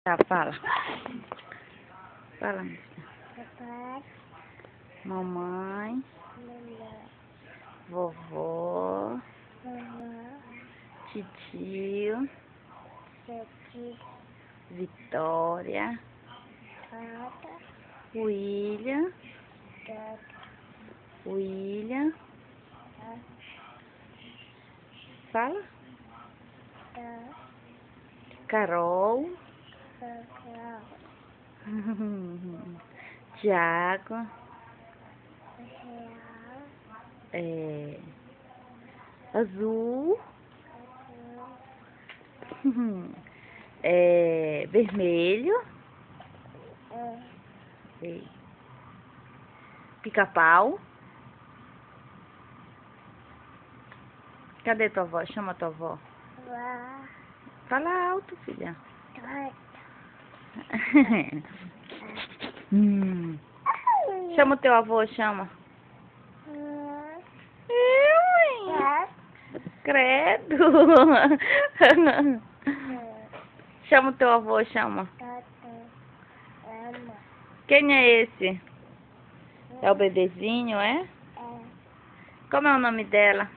Tá, fala. Fala, minha filha. Papai, Mamãe, mamãe, vovó, mamãe, titio, titi, Vitória, tata, William, tata, William. Fala. tata, Carol, cacau, Tiago, real, Azul, azul, Vermelho, Pica-pau. Cadê tua avó? Chama tua avó. vá, Fala alto, filha. tata. Chama o teu avô, chama. Mãe. Credo. Chama o teu avô, chama. Quem é esse? É o bebezinho, é? Como é o nome dela?